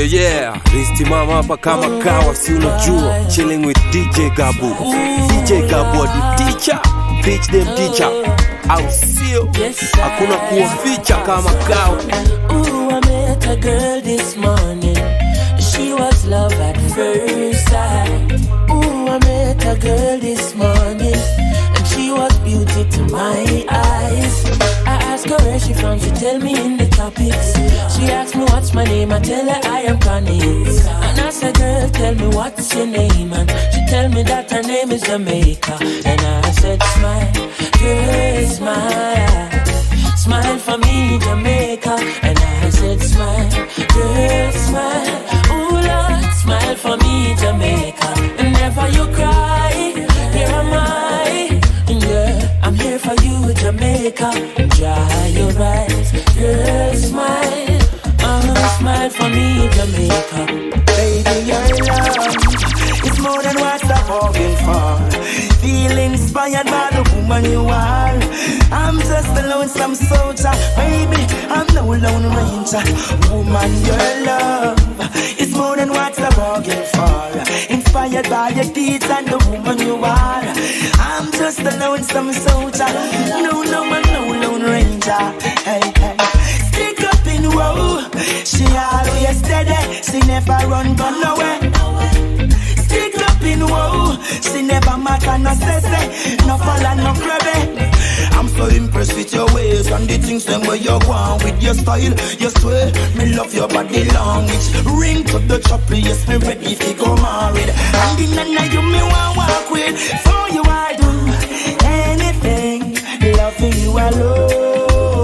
Yeah, nisimama hapa kama kawa, si unajua, chilling with DJ Gabu. DJ Gabu the teacher, teach them teacher. Au sio, hakuna kuwaficha kama kawa. Ooh, I met a girl this morning. She was love at first sight. Ooh, I met a girl this morning, and she was beauty to my eyes. I asked her where she from, she tell me in the topics. She asked me what's my name, I tell her I am Connie. And I said, girl, tell me what's your name, and she tell me that her name is Jamaica. And I said, smile, girl, smile, smile for me, Jamaica. And I said, smile, girl, smile, ooh Lord, smile for me, Jamaica. And never you cry, here am I, yeah, I'm here for you, Jamaica. Dry your eyes, girl, smile, smile for me, Jamaica. Baby, your love is more than what I'm hoping for. Feel inspired by the woman you are. I'm just a lonesome soldier, baby, I'm no lone ranger. Woman, your love is more than what I'm hoping for. Inspired by your deeds and the woman you are. I'm just a lonesome soldier, no, I'm no lone ranger. Hey, hey. Stick up in row, she always steady, she never run away. Stick up in woe, she never matter no say, no fall and no crabby. I'm so impressed with your ways and the things them where you want with your style. You swear, me love your body language. Ring to the chopper, yes, me ready to go married. And in the night you me want walk with. For you I do anything, loving you alone.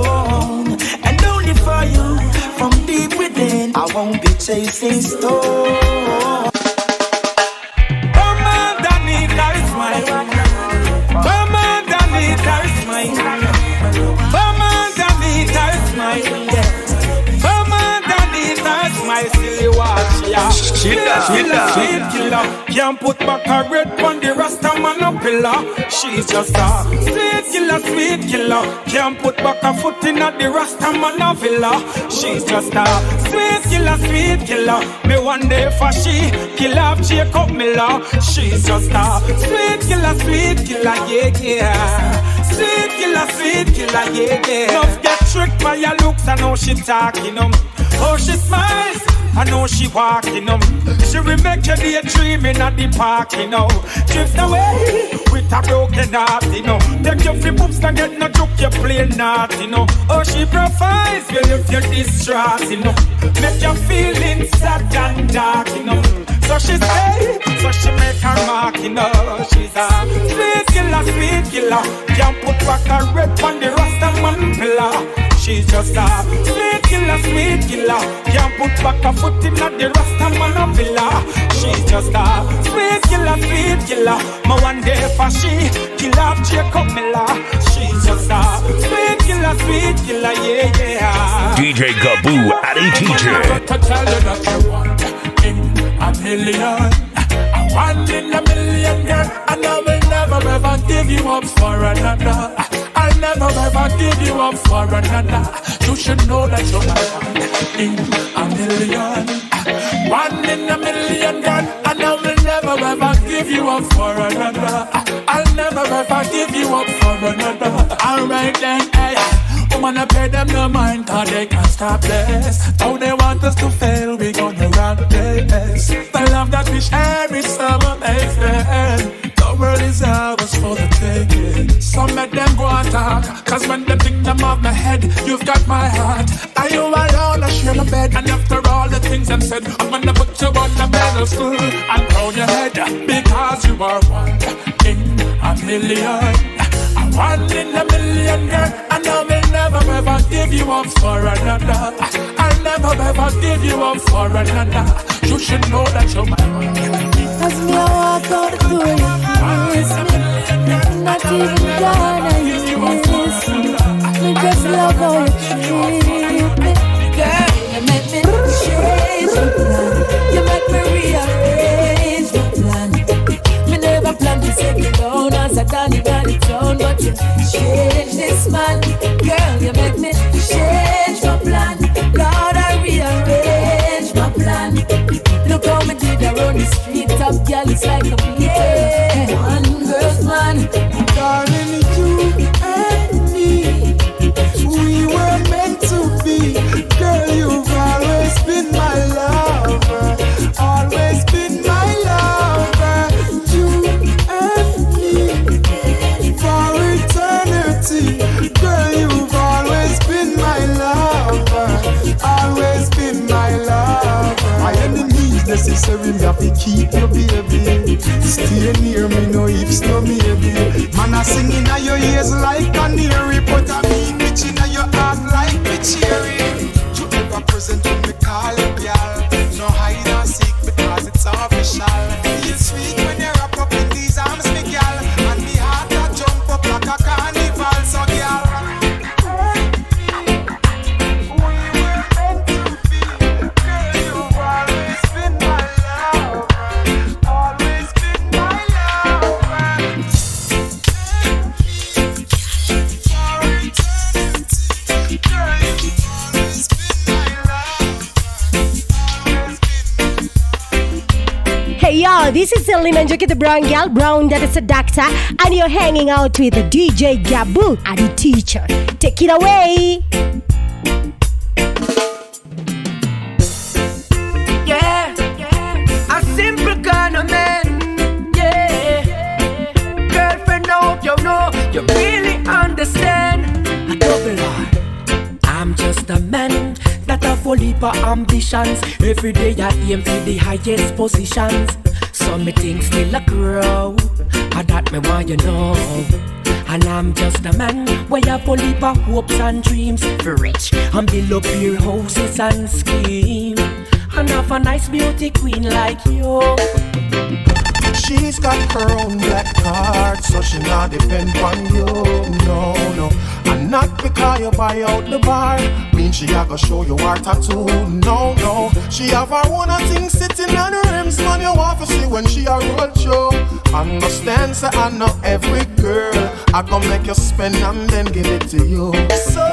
And only for you, from deep within, I won't be chasing stone. Sweet killer, can't put back a red on the Rasta man a pillar. She's just a sweet killer, can't put back a foot in at the Rasta man a villa. She's just a sweet killer. Me one day for she kill off Jacob Miller. She's just a sweet killer, yeah. Sweet killer, yeah. Love get tricked by your looks and how she talking how she smiles, I know she walking She will make you daydreaming at the park, Drift away with a broken heart, Take your flip ups and get no joke, you play naughty, Oh, she provides when you feel distraught, Make you feeling sad and dark, So she stay, so she make her mark, She's a sweet killer, Can't put back a red on the Rasta man pillar. She's just a sweet killer, Can't put back a foot in at the Rasta man a villa. She's just a sweet killer, My one day for she kill off Jacob Miller. She's just a sweet killer, yeah. DJ Gabu at a teacher. To tell you that you want in a million, one in a million, girl. And I will never ever give you up for another. I'll never ever give you up for another. You should know that you're my one in a million, one in a million, girl. And I will never ever give you up for another. I'll never ever give you up for another. Alright then, hey. Woman, I pay them no mind, cause they can't stop this. How they want us to fail, we gonna run this. The love that we share is so amazing. The world is ours for the taking. So make them go and talk, cause when they think them off my head, you've got my heart. Are you alone? I share my bed. And after all the things I'm said, I'm gonna put you on the pedestal and crown your head, because you are one in a million. One in a million, girl. And I will never ever give you up for another. I'll never ever give you up for another. You should know that you're my one. As me I walk out the door, you miss me. Not even gonna miss me. Me just love how you treat me. Girl, you make me change my plan. You make me rearrange my plan. Me never plan to set you down as a Danny Town, but you change this man. Girl, you make me change my plan. Lord, I rearrange my plan. girl, it's like a beat. One girl's man. Darling, you and me, we were meant to be. Girl, you've always been my lover, always been my lover. You and me, for eternity. Girl, you've always been my lover, always been my lover. My enemies necessarily have to keep you, baby. Stay near me, no ifs, no maybe. Man, I sing in your ears like canary, but I mean bitch in your heart like me cherry. You ever present when me call you, girl? No hide and seek because it's official. It's sweet when you wrap up in these arms, me girl, and me heart that jump up like a carnival, so girl. Hey y'all, this is Celine and Jockey the Brown Girl, Brown that is a doctor, and you're hanging out with DJ Gabu and the teacher. Take it away. Yeah, a simple kind of man. Yeah, girlfriend, I hope you know you really understand. A double R. I'm just a man that have full heap of ambitions. Every day I aim for the highest positions. So me things still a grow, and that me want you know. And I'm just a man where you full heap of hopes and dreams. For rich and build up your houses and scheme, and have a nice beauty queen like you. She's got her own black card, so she not depend on you, no. And not because you buy out the bar, mean she a go show you her tattoo, no. She have her own thing sitting on her rims, man, you want to see when she a roll show. Understand, say I know every girl, I gon' make you spend and then give it to you. So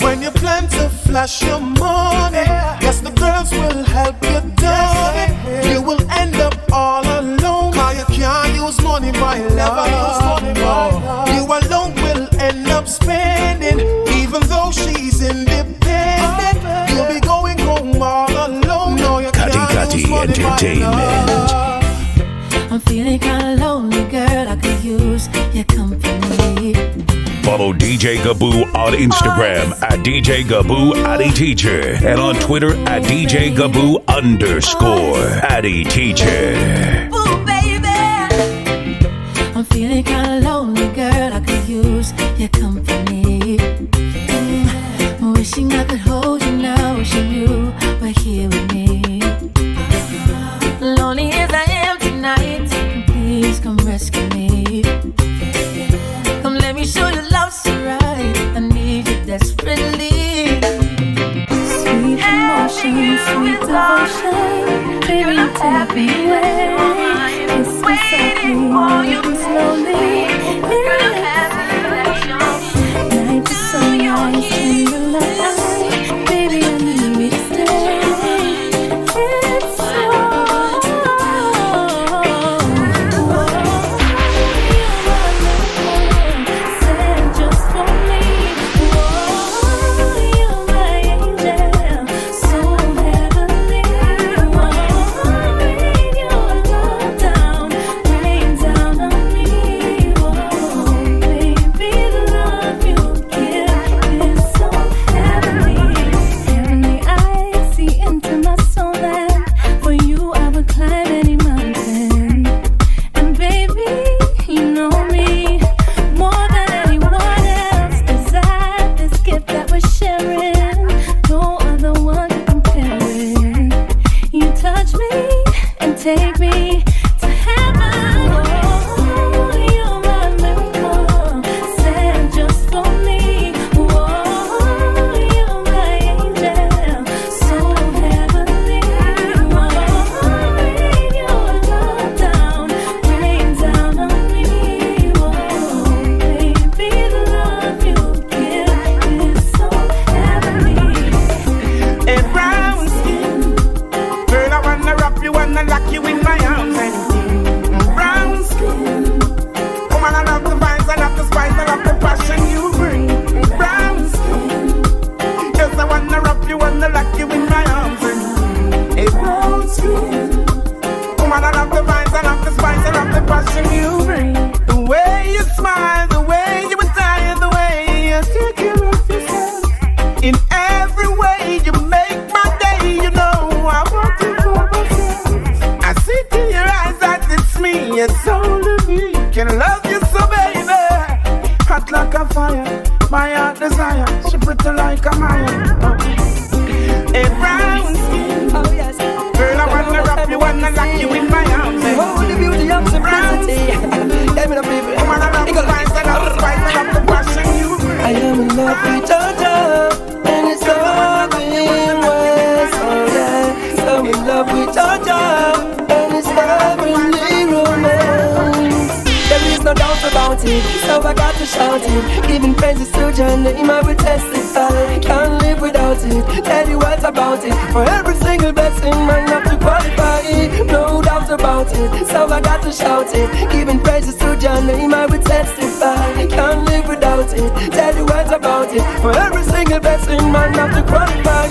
when you plan to flash your money, yes, the girls will help you down. You will end up all alone, cause you can't use money, my love. You alone will end up spending, even though she's independent. You'll be going home all alone. No, you can't use money, Entertainment. I'm feeling kinda lonely, girl, I could use your company. Follow DJ Gabu on Instagram at DJ Gabu Addy Teacher and on Twitter at DJ Gabu _ Addy Teacher. Ooh, baby, I'm feeling kinda lonely, girl, I could use your company. Wishing I could hold you now, wishing you were here with me. Lonely as I am tonight, please come rescue me. Come let me show you love's so right, I need you desperately. Sweet emotion, sweet devotion, baby you take me away. Kiss me softly, make me slowly. Night is so nice in the light, baby I need you to stay. It's so sent just for me. Oh, you're my angel, so heavenly. Rain your love down, rain down on me. Oh. desire. She pretty like a Maya. A brown skin. Oh yes. Girl, I wanna wrap you, wanna lock you in my arms. Behold the beauty of simplicity. Tell me the people. Come on, I'm the spice and I'm the spice and I'm the passion you bring. I am in love with Georgia, and it's all been West. Oh yeah, so in love with Georgia, and it's heavenly romance. There is no doubt about it, so I got to shout it. Giving praises to your name, I will testify. Can't live without it, tell you what about it. For every single blessing, man, have to qualify. No doubt about it, so I got to shout it. Giving praises to your name, I will testify. Can't live without it, tell you what about it. For every single blessing, man, have to qualify.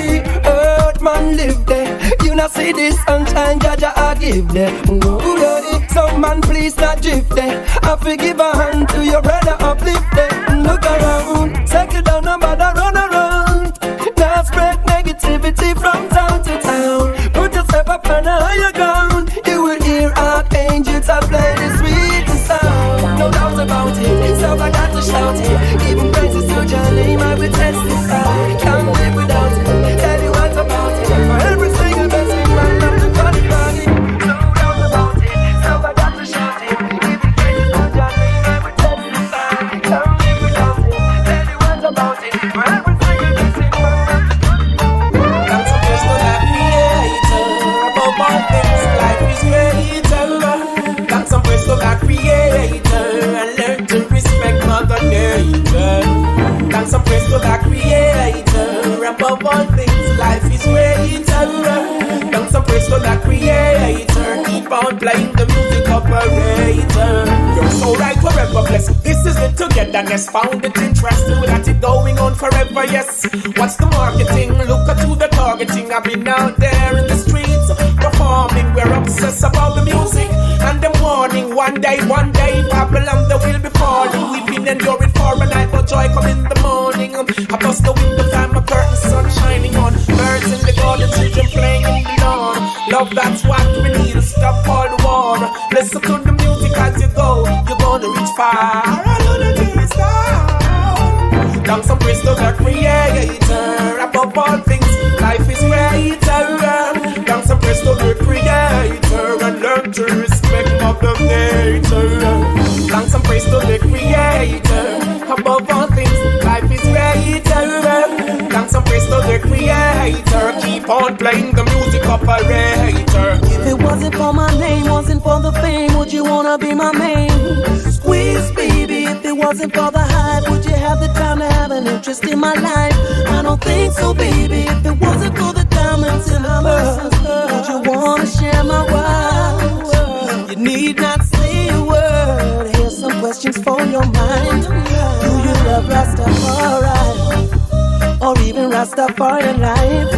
Earth man live there, you not see this sunshine, Jaja I give there. Ooh, yeah. So man, please not drift there. I forgive a hand to your brother, uplift there. Look around, settle down, no matter run around. Now spread negativity from town to town. Put yourself up on a higher ground. You will hear archangels to play the sweetest sound. No doubt about it, so I got to shout it. Giving praises to your name, I will testify. Can't live without it, tell you what about it. For every single blessing, man, I'm the qualify. No doubt about it, so I got to shout it. Giving praises to your name, I will testify. Can't live without it, tell you what about it. For every single blessing, man, I'm supposed to have creator. Above all things, life is greater. Got some praise to that creator and learn to respect Mother Nature. Got some praise to that creator. Above all things, life is greater. Got some praise to that creator. Keep on playing the music operator. You're so right, forever blessed. This is the togetherness. Found it interesting. We got it going on forever, yes. What's the marketing? Look at to the targeting. I've been out there in the streets performing. We're obsessed about the music and the morning. One day, Babylon they will be falling. We've been enduring for a night, but joy come in the morning. I bust the window, find my curtain, sun shining on. Birds in the garden, children playing in the lawn. Love, that's what we need to stop all the war. Listen to the music as you go. You're gonna reach far. All the day is down. Down some praise to the creator. Above all things, life is greater. Down some praise to the creator and learn to respect Mother Nature. Down some praise to the creator. Above all things, life is greater. Down some praise to the creator. Keep on playing the music operator. If it wasn't for my name, wasn't for the fame, would you wanna be my main? Squeeze, baby. If it wasn't for the hype, would you have the time to have an interest in my life? I don't think so, baby. If it wasn't for the diamonds in my pearls, would you wanna share my world? You need not say a word. Here's some questions for your mind. Do you love Rastafari? Or even Rastafari life?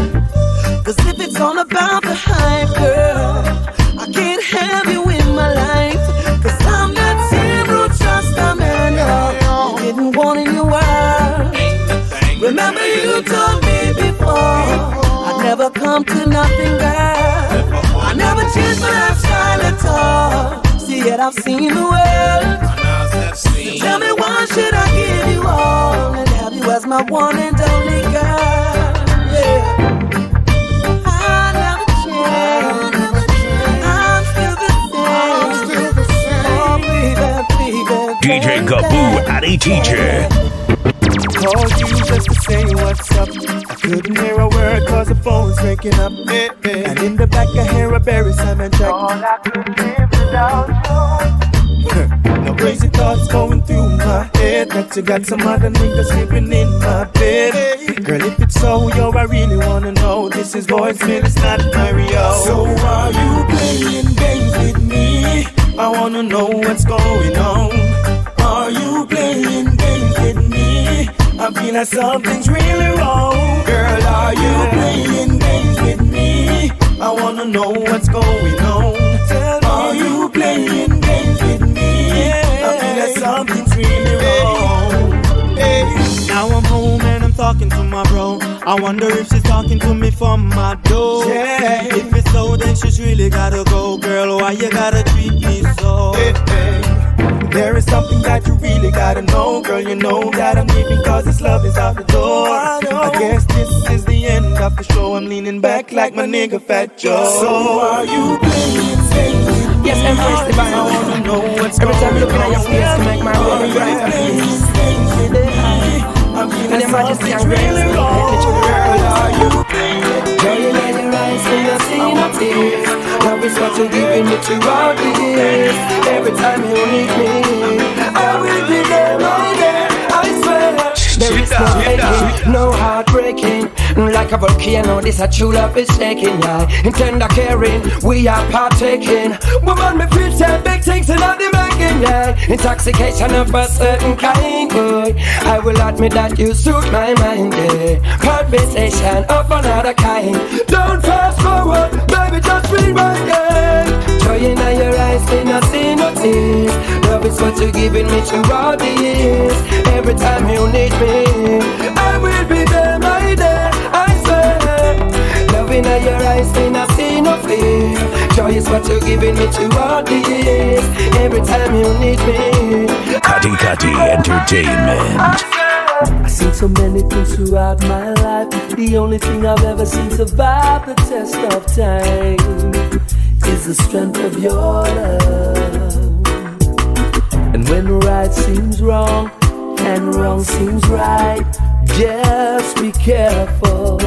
Cause if it's all about the hype, girl, I can't have you in my life. Cause I'm that same root Rasta man, you didn't want in your world. Remember you told me before I'd never come to nothing, girl. I never changed my lifestyle at all. See yet I've seen the world. So tell me why should I give you all and have you as my one and only girl? Yeah. I never changed. I'm still the same. Oh, baby. DJ Gaboo Addy Teacher. Called you just to say what's up. I couldn't hear a word cause the phone's breaking up. And in the back I hear a Barry Simon track. All I could live without you. No crazy thoughts going through my head that you got some other niggas sleeping in my bed. Girl, if it's so, yo, I really wanna know. This is voicemail, it's not Mario. So are you playing games with me? I wanna know what's going on. Are you playing games with me? I feel like something's really wrong. Girl, are you playing games with me? I wanna know what's going on. Are you playing games with me? I feel like something's really wrong. Hey. Now I'm home and I'm talking to my bro. I wonder if she's talking to me from my door. Yeah. If it's so, then she's really gotta go. Girl, why you gotta treat me so? Hey, hey. There is something that you really gotta know, girl. You know that I'm leaving cause this love is out the door. I guess this is the end of the show. I'm leaning back like my nigga Fat Joe. So are you playing safe? Yes, embrace the vibe. I wanna know what's every time you going look at your face to make my world brighter. And your majesty and grace, let me show the girl. Are you Girl, you let your eyes when you see no tears. Love is what you're giving me to all the years. Every time you need me, I will be there, my dear, I swear. There is no faking, no heartbreaking. Like a volcano, this a true love is shaking, yeah. In tender caring, we are partaking. Woman, me feel ten big things in all the making, yeah. Intoxication of a certain kind, boy. I will admit that you suit my mind, yeah. Conversation of another kind. Don't fast forward, baby, just rewind, yeah. Joy in your eyes, they not see no tears. Love is what you're giving me to all the years. Every time you need me, I will be there, my dear, I swear. Love in your eyes, they not see no fear. Joy is what you're giving me to all the years. Every time you need me, Kati Kati Entertainment. I've seen so many things throughout my life. The only thing I've ever seen survive the test of time is the strength of your love. And when right seems wrong and wrong seems right, just be careful,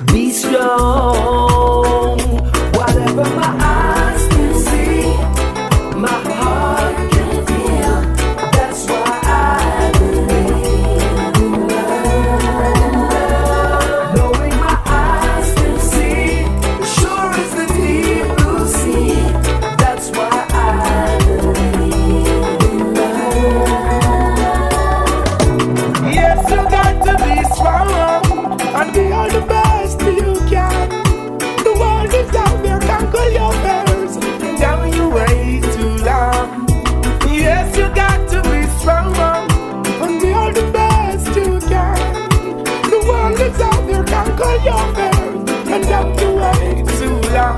be strong. Whatever my eyes can see, my heart can feel. That's why I believe in love. Knowing my eyes can see, sure as the deep blue sea. That's why I believe in love. Yes, you got to be strong and be all the best you can. The world is out there, conquer your fears. Down you way too long. Yes, you got to be strong and be all the best you can. The world is out there, conquer your fears. And down you way too long.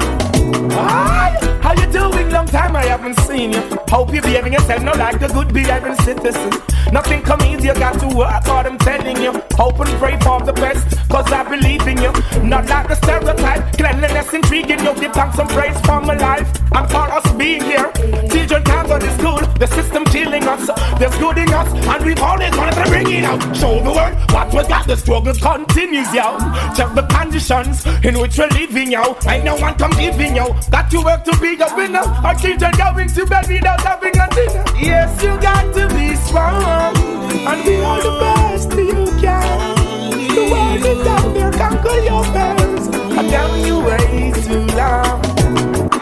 Hi, how you doing? Long time I haven't seen you. Hope you're behaving yourself now like a good behaving citizen. Nothing come easy, you got to work hard, I'm telling you. Hope and pray for the best, cause I believe in you. Not like the stereotype, cleanliness intriguing you. Give thanks and praise for my life and for us being here. Children can't go to school, the system killing us. There's good in us, and we've always wanted to bring it out. Show the world what we got, the struggle continues, yo. Check the conditions in which we're living, yo. Ain't no one come giving, yo. Got to work to be a winner. Our children going to bed without having a dinner. Yes, you got to be strong and be all the best you can. The world is out there, conquer your fears. And down you way too long.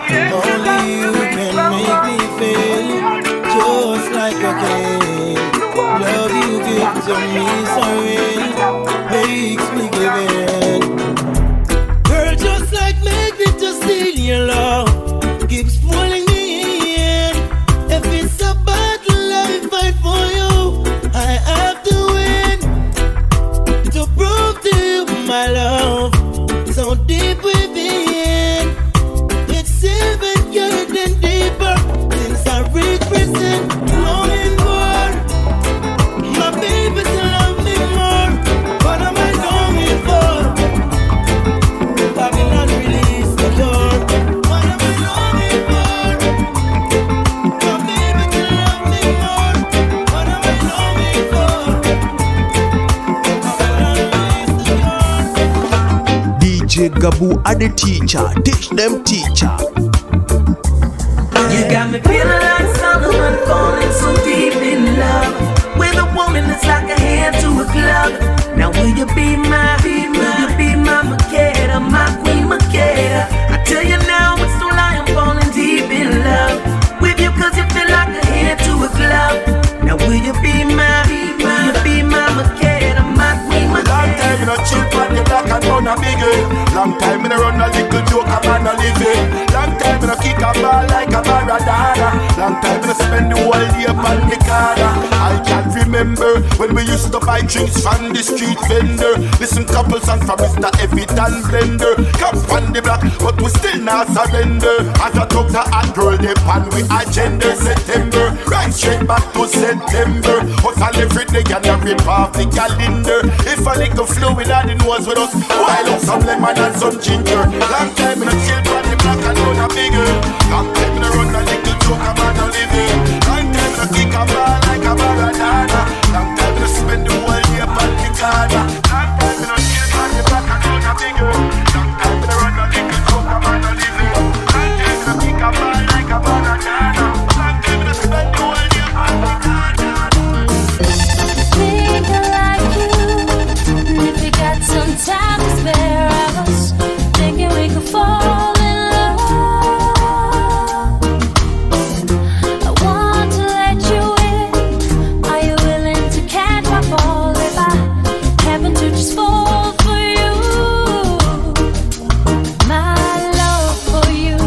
Yes, only you can make me feel just like a king. Love you give to me so makes me give in. Girl, just like magnet, just steal your love. Keeps pulling me in. If it's a battle I fight for you, I have to win. To prove to you my love, so deep within. It's even getting deeper since I reached prison. Longing for my baby to love me more. What am I longing for? Babylon release the door. What am I longing for? My baby to love me more. What am I longing for? DJ Gabu are the teacher, teach them teacher. You got me feeling like Solomon falling so deep in love with a woman that's like a hand to a glove. Now will you be my, will you be my Makeda, my queen Makeda? I tell you now, it's no lie, I'm falling deep in love with you, cause you feel like a hand to a glove. Now will you be my, will you be my Makeda, my queen Makeda? Long time no chip on the black and on a bigger. living. Long time me no run a little joke, a man a living. Long time me no kick a ball like a Maradona. Long time me no spend the whole day upon the corner. I can't remember when we used to buy drinks from the street vendor. Listen couple songs from Mr. Evitan Blender. Come on the block, but we still not surrender. As I talk to hot girl, they pan we agenda. September, right straight back to September. Hustle every day and I rip off the calendar. If I lick the fluid and the nose with us, while up some lemon and some ginger. Long time in a chill from the block and run a bigger. Long time in a run a little joke, a man a living. Long time in a kick a ball like a Maradona. Long time in a spend the whole day upon the corner. Long time in a chill from the block and run a bigger. Long time in a run a little joke, a man a living. Long time in a kick a ball like a Maradona. Long time in a spend the whole day upon the corner. Think like you, and if you got some time to spare, I was thinking we could fall in love. I want to let you in. Are you willing to catch my fall if I happen to just fall for you? My love for you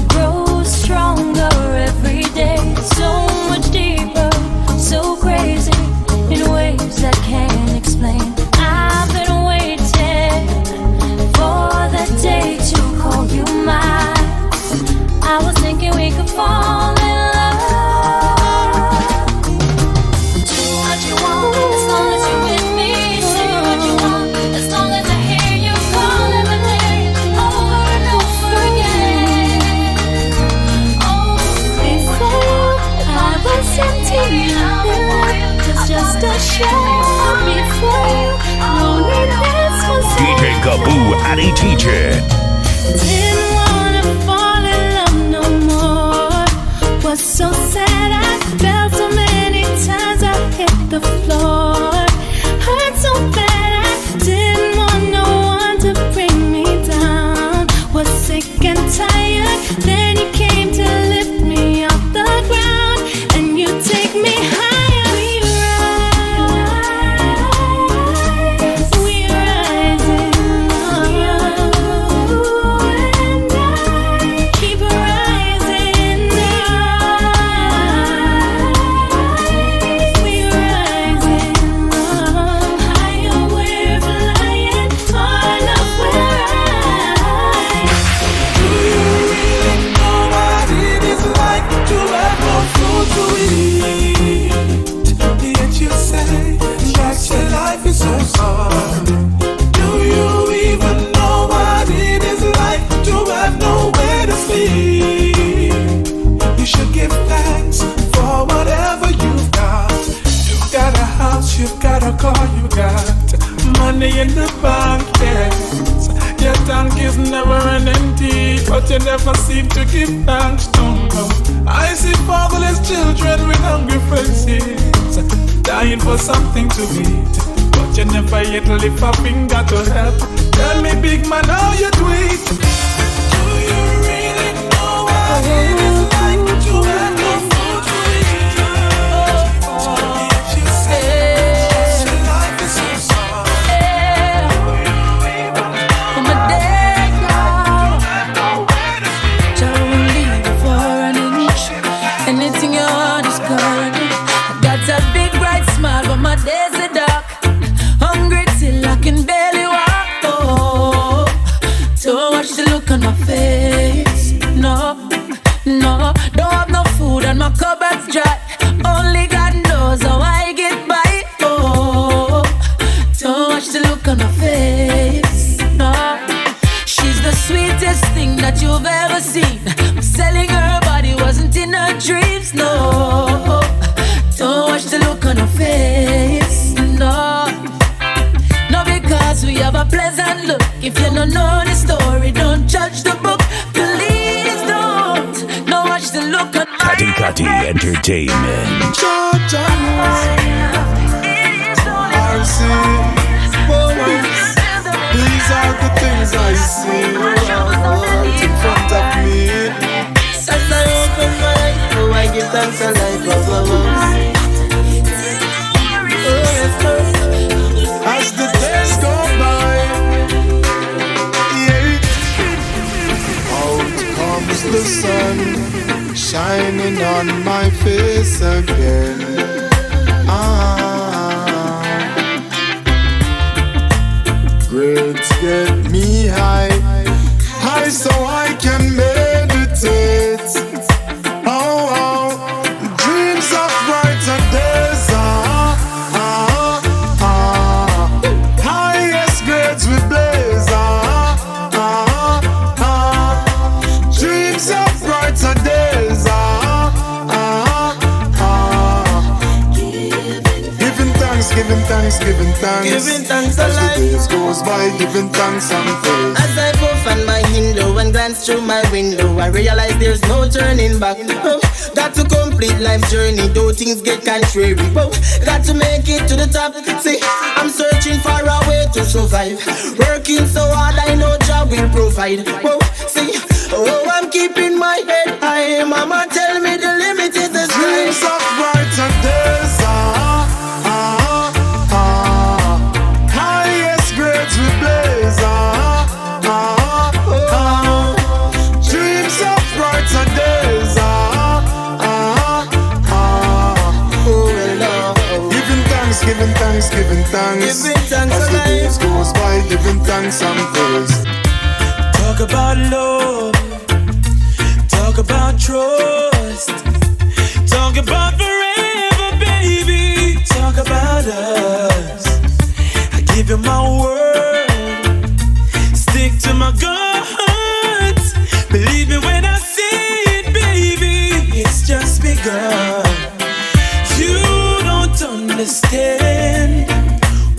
grows stronger every day, so much deeper, so crazy in ways that can't explain. I've been waiting for the day to call you mine. I was thinking we could fall in love. Do what you want as long as you're with me. Say what you want as long as I hear you calling my name over and over again. Oh, before I was empty, it's just a shell before you. Loneliness was DJ Gaboo Addy Teacher. didn't wanna fall in love no more. Was so sad, I fell so many times I hit the floor. Hurt so bad, I didn't want no one to bring me down. Was sick and tired, then you came to lift me off the ground, and you take me higher. We rise in love, and I keep rising up. We rise in love, higher we're flying, all up we're rising. Do you really know what it is like to have no food to eat? Yet you say that your life is so hard. Do you even know what it is like to have nowhere to sleep? You should give thanks for whatever you've got. You've got a house, you've got a car, you got money in the bank, yes. Your tank is never an empty, but you never seem to give thanks, no. I see fatherless children with hungry faces, dying for something to eat, but you never yet lift a finger to help. Tell me, big man, how you do it? Do you really know what it is like to have no food to eat? Yet you say your life is so sad. In my day, don't leave for an inch. Anything your heart is calling. Got a big bright smile, but my days are dark. Hungry till I can barely walk. Oh, don't watch the look on my face. No, no, don't have no food and my cupboard's dry. Only God knows how I get by. Oh, don't watch the look on my face. No, she's the sweetest thing that you've ever seen. Selling her body wasn't in her dreams. No, don't watch the look on her face. No, no, because we have a pleasant look. If you don't know the story, don't judge the book. Please don't. No, watch the look on my Kati Kati Entertainment. Georgia, I see moments. These are the things I see right in front of me. As I open my eyes, oh, I give thanks a life of love. As the days go by, shining on my face again. Grades get me high, high so I can meditate. Dreams of brighter days. Highest grades we blaze. Dreams of brighter days. Giving thanks. Giving thanks as alive. the days goes by, giving thanks and praise. As I puff on my window and glance through my window, I realize there's no turning back. Got to complete life's journey, though things get contrary. Got to make it to the top. See, I'm searching for a way to survive. Working so hard, I know job will provide. See, I'm keeping my head high. Mama tell me the limit is the sky. Dreams of brighter days. Highest grades we blaze. Dreams of brighter days. Giving thanks as the days goes by, giving thanks and praise. Talk about love, talk about trust, talk about forever, baby, talk about us. I give you my word, stick to my guns. Believe me when I say it, baby, it's just begun. You don't understand,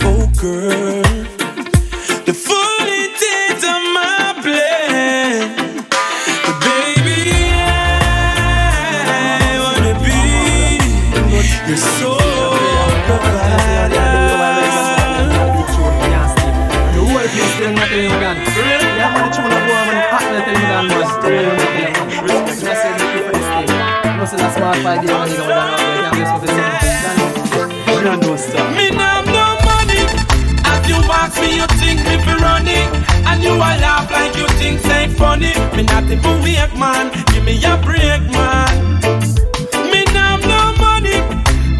oh girl, the full intent of my plan. But baby, I wanna be your soul provider. The whole place still not telling me gun. Yeah, man, the tune of war, man, hot not telling me gun, boss. Respect, I said, look for this thing. No, so that's why I fight the money going down. You can't guess what this is. Me now have no money. As you ask me, you think me for running, and you all laugh like you think ain't funny. Me not even wake, man. Give me a break, man. Me now have no money.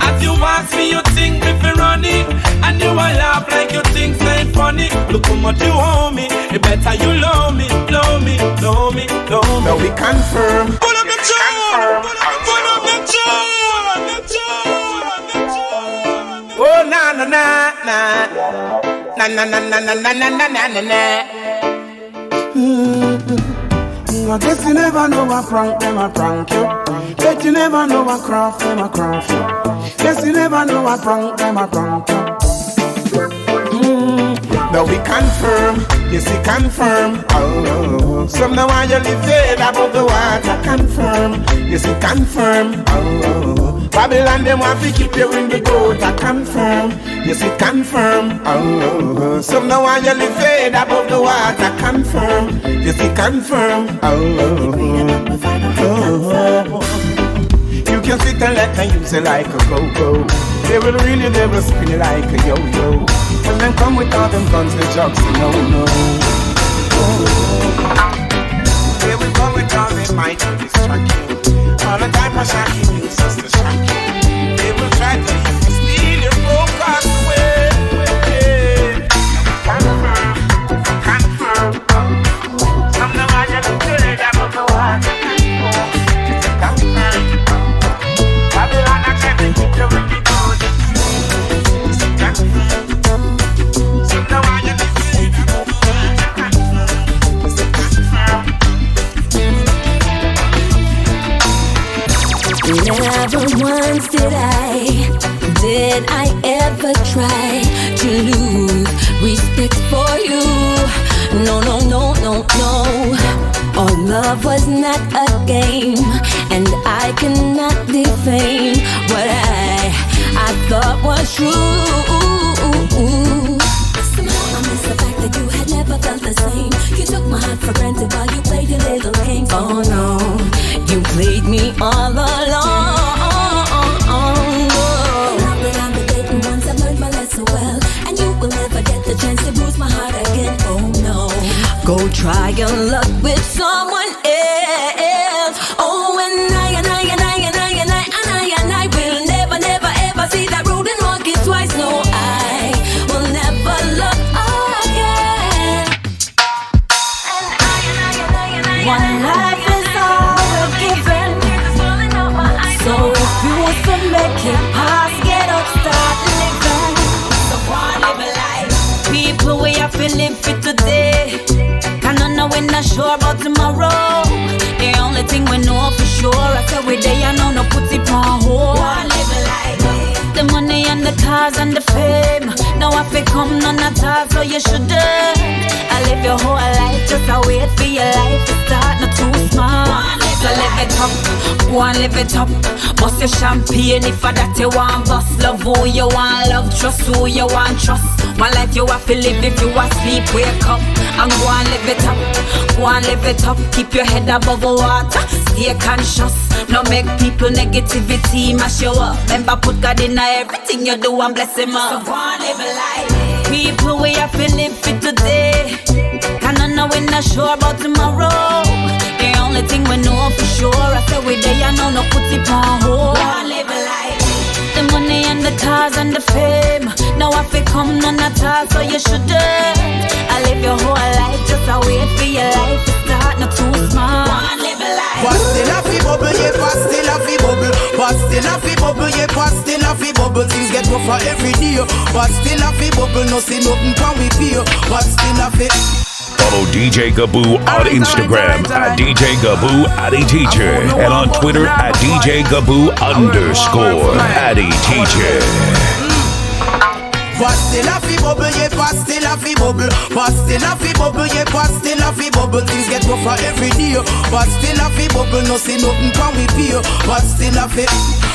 As you ask me, you think me for running, and you all laugh like you think ain't funny. Look how much you owe me. You better you love me, love me, love me, love me. Now we confirm. Pull up the tune. Pull up the tune. Oh na na na na na na na na na na na na na na. I guess you never know what prank them a prank you. Bet you never know what craft them a craft you. Guess you never know what prank them a prank you. Now we confirm, yes we confirm. Oh, some now want you live dead above the water. Confirm, yes we confirm. Oh, Babylon them want to keep you in the boat. I confirm, yes we confirm. Oh, some now want you live dead above the water. Confirm, yes we confirm. You can sit and let them use it like a go-go. They will really never spin it like a yo-yo. And then come with all them guns, the jokes, no. They will come with all their might to distract you. All the time I shot you, use us to distract you. They will try to steal your focus away. Confirm. Some of them are just good about the one. Confirm. Babylon, I can't keep you with the good. Never once did I ever try to lose respect for you. No. Our love was not a game, and I cannot defame what I thought was true. Somehow I miss the fact that you had never felt the same. You took my heart for granted while you played your little game. Oh no, you played me all along. I've learned my lesson well, and you will never get the chance to bruise my heart again. Oh no, go try your luck with someone else. Oh, and I we're not sure about tomorrow. The only thing we know for sure, I said we there, I know no put it on hold. One live a life. The money and the cars and the fame, now I feel come none at all, so you shouldn't. I live your whole life, just a wait for your life to start, not too small. So live it up, go and live it up. Bust your champagne if for that you want bust. Love who you want, love trust who you want trust. One life you have to live, if you asleep, wake up and go and live it up. Go and live it up, keep your head above the water. Stay conscious, no make people negativity mash you up. Remember put God in everything you do and bless him up. So go and live a life. People we have to live for today, and I know we're not sure about tomorrow. The only thing we know for sure, I said we there, I know no put it on hold. Go and live a life. The money and the cars and the fame, now I feel come none at all, so you shouldn't. I live your whole life, just a wait for your life to start, not too small. One live a life. But still a fi bubble, yeah, but still a fi bubble. But still a fi bubble, yeah, but still a fi bubble. Things get rougher every day, but still a fi bubble. No see nothing can we feel, but still a fi. Follow DJ Gaboo on Instagram at DJ Gaboo Addy Teacher and on Twitter at DJ Gaboo _ Addy Teacher. But still a fi bubble, yeah, but still a fi bubble. But still a fi bubble, yeah, but still a fi bubble. Things get rougher every day, but still a fi bubble. No see nothing can we feel, but still a fi.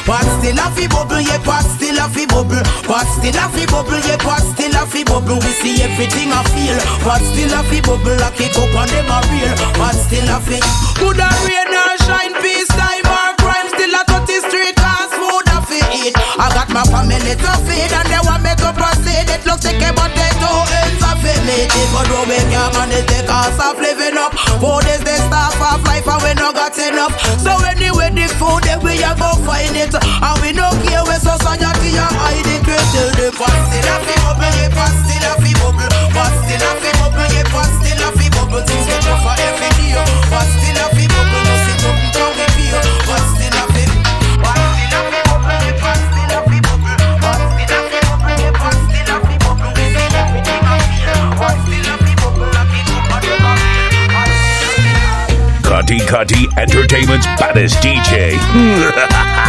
But still a fi bubble, yeah, but still a fi bubble. But still a fi bubble, yeah, but still a fi bubble. We see everything I feel, but still a fi bubble. Lock it up and them a real, but still a fi. Good a rain or shine, peace, time or crime, still a 30 street cars, food a fi eat. I got my family to feed and they want me to proceed. It looks like about the two ends of it. But don't make your money the cost of living up. 4 days they start of life and we no got enough. So anyway the food that we are go find it, and we no care where society are hiding. Till the past still a fi bubble, yeah, past still a fi bubble. Past still a fi bubble, yeah, past still a fi bubble. Things get rougher every day, past still a fi bubble. No see nothing can we feel, past still a fi. Past still a fi bubble, yeah, past still a fi bubble. Past still a fi bubble, yeah, past still a fi bubble. We see everything I feel, past still a fi bubble. Lock it up and them a Cutty Cutty Entertainment's baddest DJ.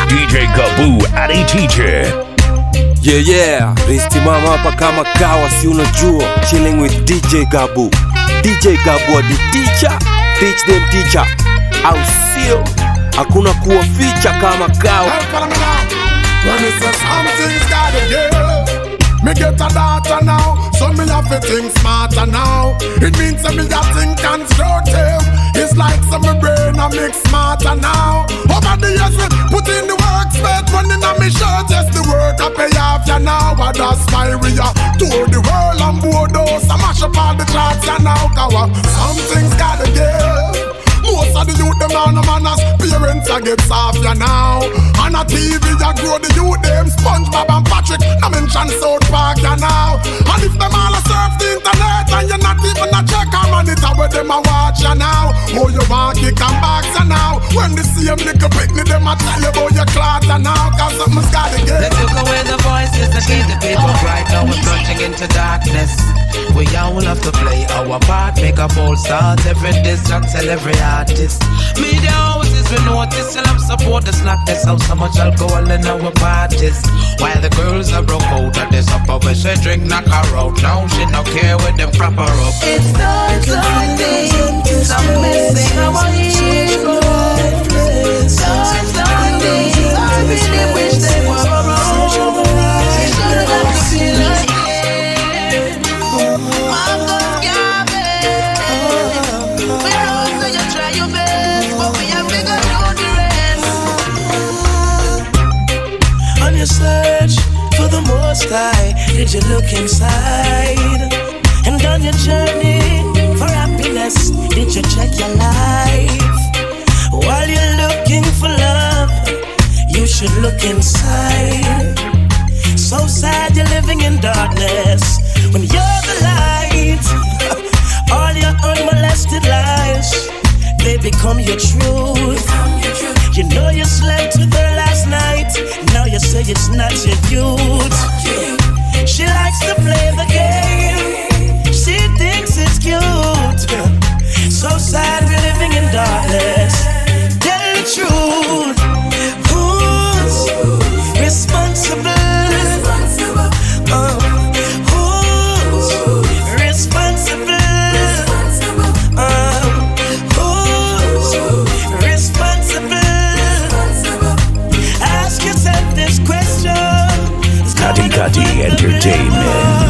DJ Gaboo Addy Teacher. Yeah, Ristimama hapa kama kawa, si unajua. Chilling with DJ Gaboo. DJ Gaboo the teacher, teach them teacher. Au sio? Hakuna kuwa ficha kama kawa. When me say something's gotta give, me get a daughter now, so me have to think smarter now. It means that me a think constructive. It's like some brain I make smarter now. Over the years we put in the work, spent running on me shirt. Yes, the work I pay off ya now, but that's my real. Tour the world and board those, I mash up all the charts ya now. Cause something's gotta give. Most of the youth them now no manners. Parents a get soft ya now. On a TV ya grow the youth them. SpongeBob and Patrick, no mention South Park ya now. And if them all a surf the internet and you not even a check a monitor where them a watch ya now. Oh you want kick and box ya now. When the same little picnic them a tell you about your cloth ya now. Cause something's gotta get. They took away the voices that gave the people. Right now we're plunging into darkness. We all have to play our part. Make a bold start. Every diss and tell every artist. Media houses we notice and have support the slackness. How so much alcohol in our parties. While the girls are broke out of this upper where she drink knock her out. Now she no care with them proper up. It's dark Sunday, some missing our ego. Dark Sunday, I really wish they were around. Should have to feel like you search for the most high, did you look inside? And on your journey for happiness, did you check your life? While you're looking for love, you should look inside. So sad you're living in darkness when you're the light. All your unmolested lies, they become your truth. You know you slept with her last night, now you say it's not your youth. She likes to play the game, she thinks it's cute. So sad we're living in darkness. Tell the truth. Who's responsible? Who's responsible? Who's responsible? Ask yourself this question. Kati Kati Entertainment.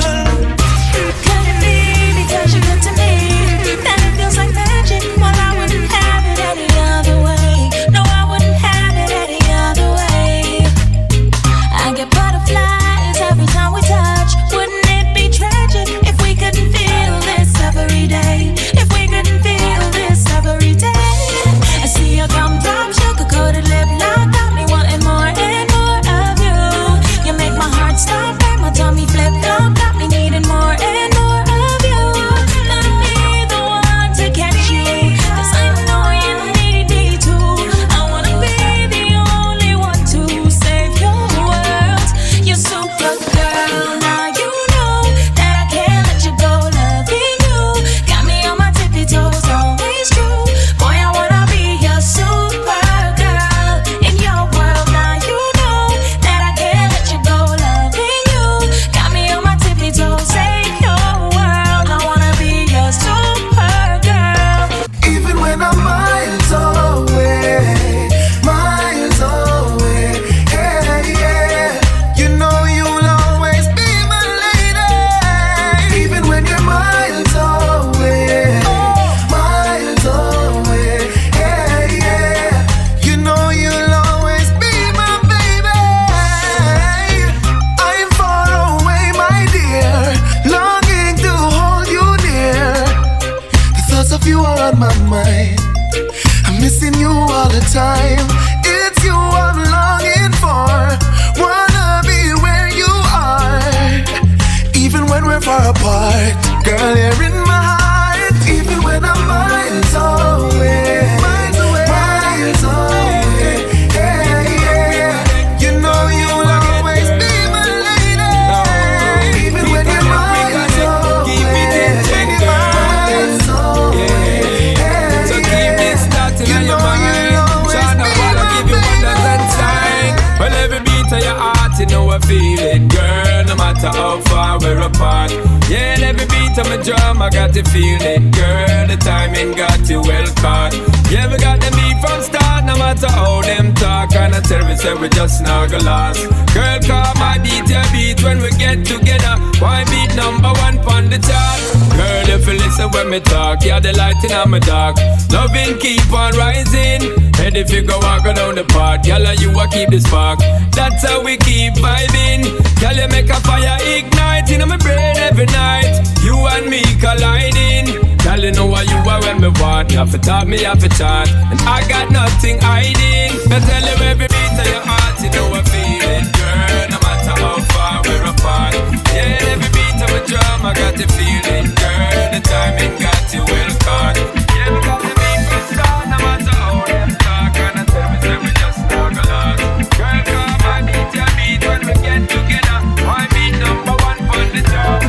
I got to feel it, girl. The timing got you well caught. Yeah, we got the beat from start. No matter how them talk, and I tell me say we just not gonna last. Girl, call my beat your beat when we get together. Why beat number one on the chart? Girl, if you listen when me talk, you're the light in my dark. Loving keep on rising. And if you go walk down the path, girl, you a keep the spark. That's how we keep vibing. Girl, you make a fire ignite in my brain every night. You and me colliding. Girl, you know what you are when me want. You have to talk, me have to chat. And I got nothing hiding. I tell you every beat of your heart, you know I feel it, girl. No matter how far we're apart. Yeah, every beat of a drum, I got to feel it, girl. The timing got you well caught. Yeah, we got the beat from start. No matter how them talk, and I tell me say we just not gonna last. Girl, come and beat your beat when we get together. Why beat number one on the chart?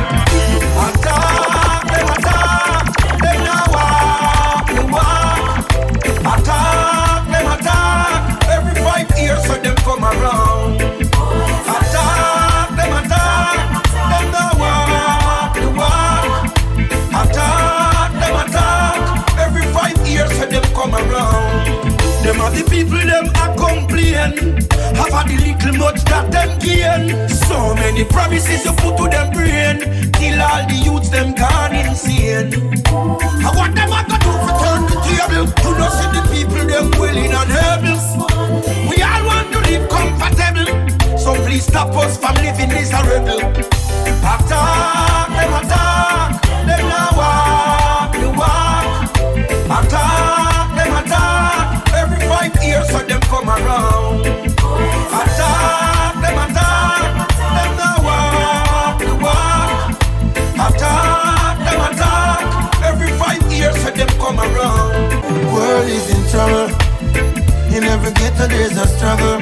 Attack, them now walk the walk. Attack, them attack. Every 5 years so them come around. Attack, them now walk the walk. Attack, them every 5 years so them come around. Them are the people them a complain. Have had the little much that them gain. So many promises you put to them brain. Kill all the youths them gone insane. I want them a go do for turn the table. To not see the people them willing and able. We all want to live comfortable. So please stop us from living miserable. Attack, them now walk the walk. Attack, them every 5 years so them come around. Attack, them now walk the walk. Attack, them every 5 years so them come around. World is in trouble. In every ghetto there's a struggle.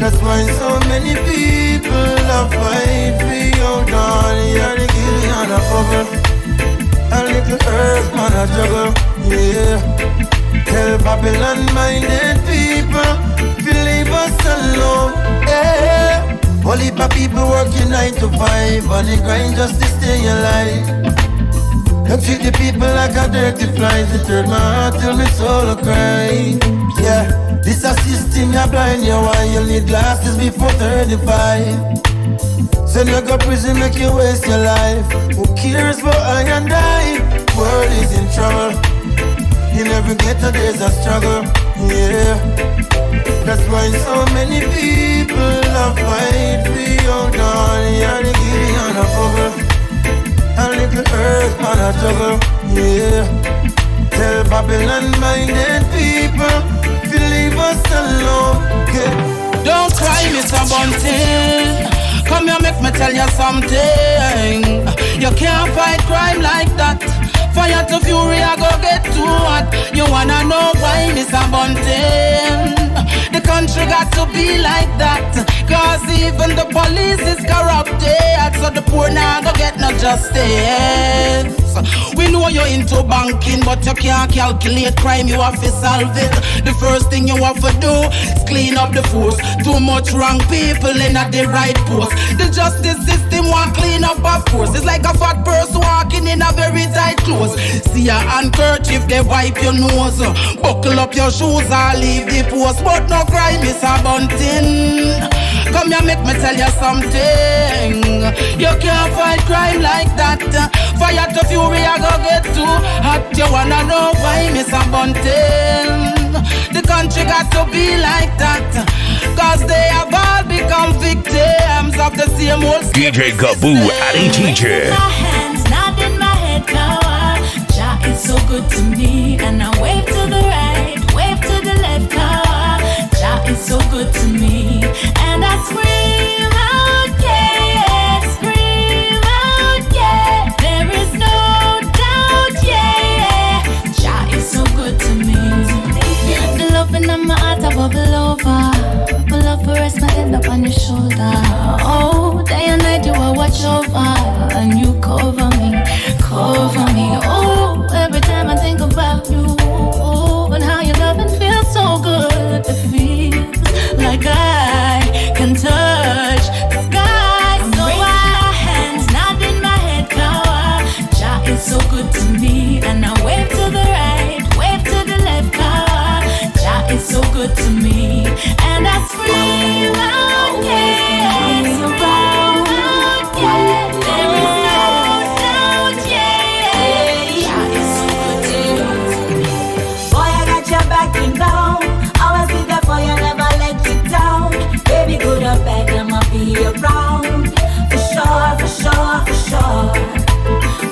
That's why so many people are fight for your daughter. You're the guilty on a bubble. A little earth, man, I juggle, yeah. Tell Babylon-minded people to leave us alone, yeah. All heap of people working 9 to 5 on the grind just to stay alive. Don't treat the people like a dirty flies. It hurt my heart till my soul cry. Yeah, this a system you blind you why you need glasses before 35. Send you go prison make you waste your life. Who cares about I and I? World is in trouble. In every ghetto there's a struggle. Yeah, that's why so many people are fight for your darling and the giddy on a bubble. A little earth man a juggle, yeah. Tell Babylon-minded people to leave us alone, yeah. Don't cry, Mr. Bunting. Come here, make me tell you something. You can't fight crime like that. Fire to fury, I go get too hot. You wanna know why, Mr. Bunting? The country got to be like that. Cause even the police is corrupted. So the poor now go get no justice. We know you're into banking, but you can't calculate crime, you have to solve it. The first thing you have to do is clean up the force. Too much wrong people in at the right post. The justice system won't clean up, of course. It's like a fat person walking in a very tight clothes. See a handkerchief, they wipe your nose. Buckle up your shoes or leave the post. But no crime, Mr. Bunting. Come here, make me tell you something. You can't fight crime like that. Fire to fury, I go get too hot. You wanna know why, Mr. Bunting? The country got to be like that. Cause they have all become victims of the same old DJ Gaboo, Addy Teacher. My hands, not in my head, power. Jah is so good to me. And I wave to the right, wave to the left, power. Jah is so good to me. And I scream out, yeah, scream out, yeah. There is no doubt, yeah. Jah is so good to me. The loving in my heart, I bubble over. Pull up for rest, my head up on your shoulder. Oh, day and night you will watch over. And you cover me, cover me. Oh, every time I think about you. Oh, and how your loving feels so good. It feels like I can touch the sky. So my hands, not in my head, power. Jah is so good to me. And I wave to the right, wave to the left, power. Jah is so good to me. And I scream out, yeah, it's around, yeah. There is no doubt, yeah. Jah is so good to me. Boy, I got your backing down. Always be there for you, never let you down. Baby, good or bad, I'ma be around. For sure, for sure, for sure.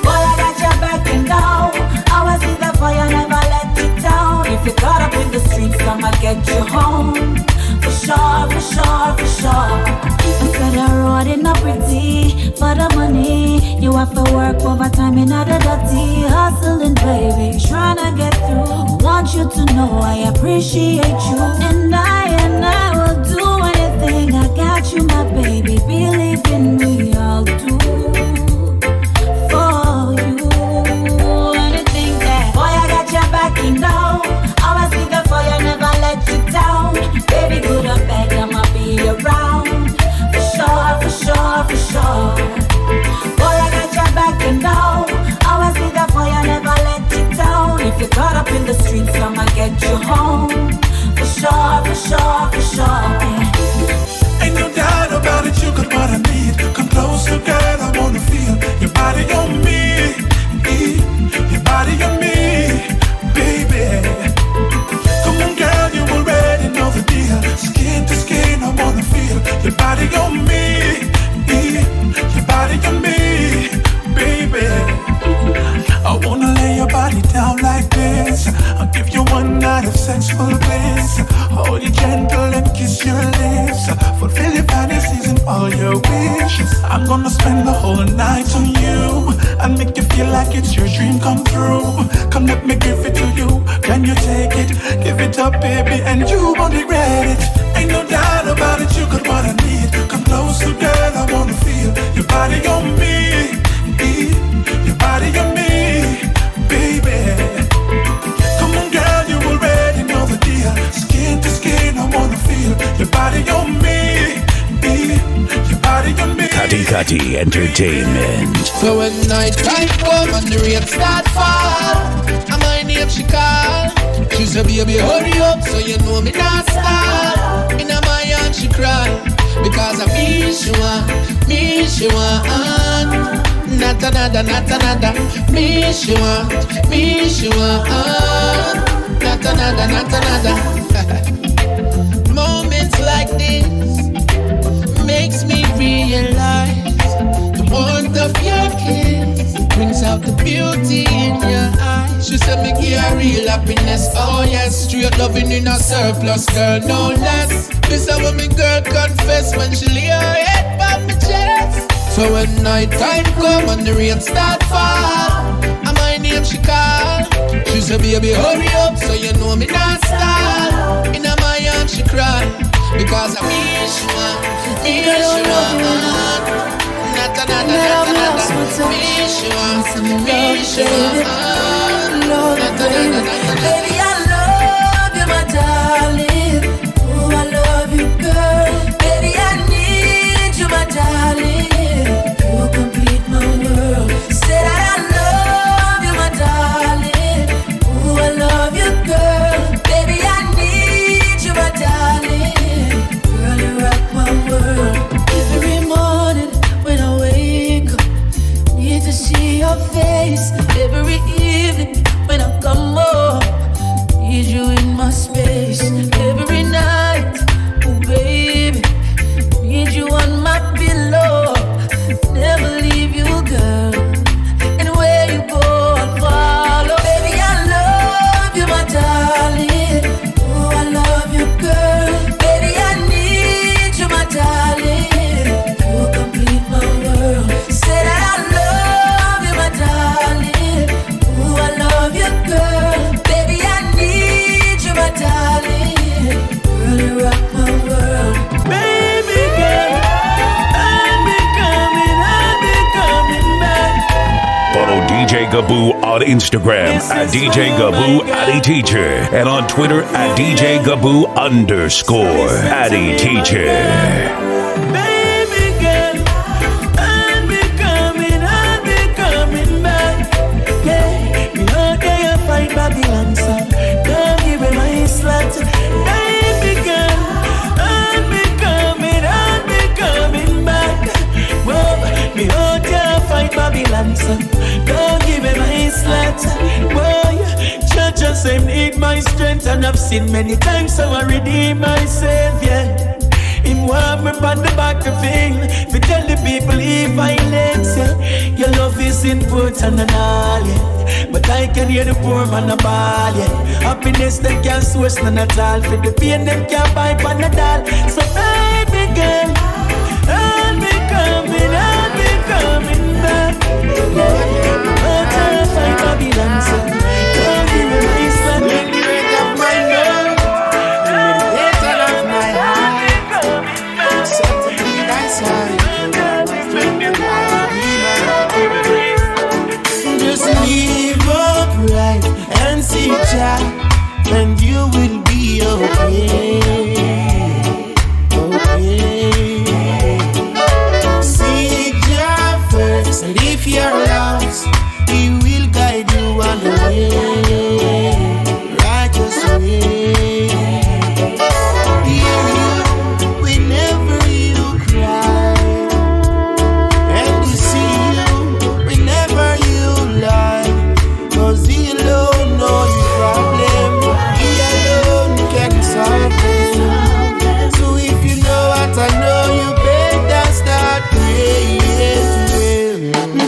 Boy, I got your backing down. Always be there for you, never let you down. If you're caught up in the streets, I'ma get you home. For sure, for sure, for sure. I said the road is not pretty for the money. You have to work overtime in the dirty. Hustling, baby, trying to get through. Want you to know I appreciate you. And I will do anything. I got you, my baby. Believe in me, I'll do for you. Anything that boy, I got your backing down. Always be there for you, never let you down. Baby, good or bad, I'ma be around. For sure, for sure, for sure. Boy, I got your backing down. Always be there for you, never let you down. If you're caught up in the streets, I'ma get you home. For sure, for sure, for sure. Ain't no doubt about it, you got what I need. Come closer, girl, I wanna feel your body on me. Your body on me, baby. Come on, girl, you already know the deal. Skin to skin, I wanna feel your body on me. Your body on me, baby. I wanna lay your body down like this. I'll give you one night of sexual bliss. Hold you gentle and kiss your lips. Fulfill your fantasies and all your wishes. I'm gonna spend the whole night on you and make you feel like it's your dream come true. Come, let me give it to you. Can you take it? Give it up, baby, and you won't regret it. Ain't no doubt about it, you got what I need. Come closer, girl, I wanna feel your body on me. Your body on me, baby. Quality entertainment. So when night time come and the rain start fall, and my name she call, she say baby hurry up so you know me not stall. In my hand she cry, because of me she want. Not another, me she want. Not another. Moments like this makes me realize the warmth of your kiss brings out the beauty in your eyes. She said me give her real happiness, oh yes, straight loving in a surplus, girl, no less. This is what me girl confess when she lay her head on my chest. So when night time come and the rain start fall, and my name she call, she say baby hurry up so you know me not stall. In my arms she cry, because of me she want. Not another. Me she want. Baby, I love you, my darling. Oh, I love you, girl. Baby, I need you, my darling. You complete my world. Said I love you, my darling. Oh, I love you, girl. Baby, I need you, my darling. Girl, you rock my world. Every morning when I wake up, need to see your face. Every evening when I come home, need you in my space. Every night, oh baby, need you on my pillow. Never leave you, girl. And where you go, I'll follow. Baby, I love you, my darling. Oh, I love you, girl. Baby, I need you, my darling. You complete my world. Say that I love you, my darling. Oh, I love you, girl. Baby, I need you, my darling. Girl, you rock my world. Baby girl, I'll be coming back. Follow DJ Gaboo on Instagram at DJ Gaboo Addy Teacher and on Twitter at DJ Gaboo _ Addy Teacher. Baby girl, I'll be coming back. Yeah, me heart I fight Babylon, so don't give me my slot. Baby girl, I'll be coming back. Whoa, me heart I fight Babylon, so don't give me my slot. Boy, church just say need my strength, and I've seen many times so I redeem myself, yeah. Him want me on the back of thing. Fi tell the people he violence, yeah. Your love is important and all, yeah. But I can hear the poor man a ball, yeah. Happiness they can't source none at all. For the pain them can't buy pan at all. So baby girl, I'll be coming back. I'll try to find Babylon, so don't give me my Islam. When the weight of my love, the weight of my heart, something that's hard. Just live upright and see Jah, and you will be okay. Seek Jah first, and if you're lost, He will guide you on the way, righteous way. Hear you whenever you cry, and He see you whenever you lie. 'Cause He alone knows your problem. He alone can solve them. So if you know what I know, you better start praying.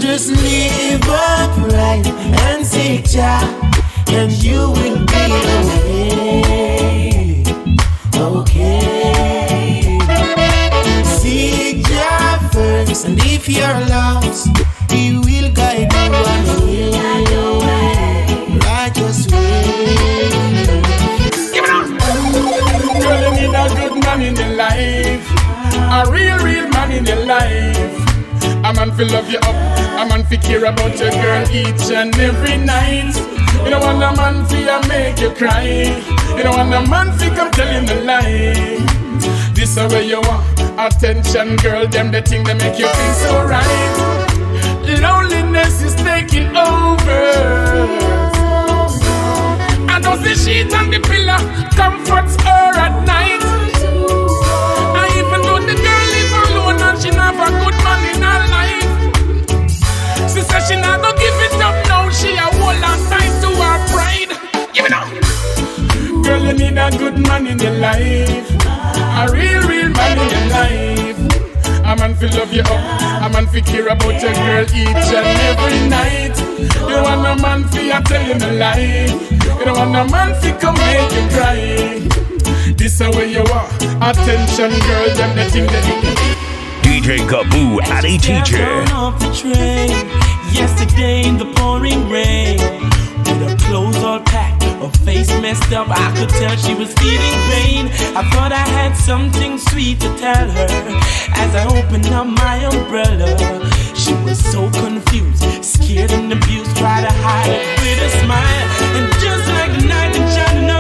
Just live upright and seek Jah, and you will be okay. Seek Jah first, and if you're lost, He will guide you on the way, righteous way. Girl, you need a good man in your life, a real man in your life. A man fi love you up, a man fi care about your girl each and every night. You don't want a man fi make you cry. You don't want a man fi come tell you the lie. This is where you want, Attention girl, them the thing that make you feel so right. Loneliness is taking over. And those the sheet and the pillow comforts her at night. And even though the girl is alone and she never a good man in her life, she says she not gonna give it up now. She a hold on tight to her pride. Give it up. Girl, you need a good man in your life. A real man in your life. A man fi love you up, a man fi care about your girl each and every night. You want a man fi a tell you the lie. You don't want a man fi come make you cry. This is where you are. Attention girl, them the thing that you DJ Gaboo Addy Teacher. Off the train yesterday in the pouring rain, with her clothes all packed, her face messed up. I could tell she was feeling pain. I thought I had something sweet to tell her as I opened up my umbrella. She was so confused, scared and abused, tried to hide it with a smile. And just like the night in China,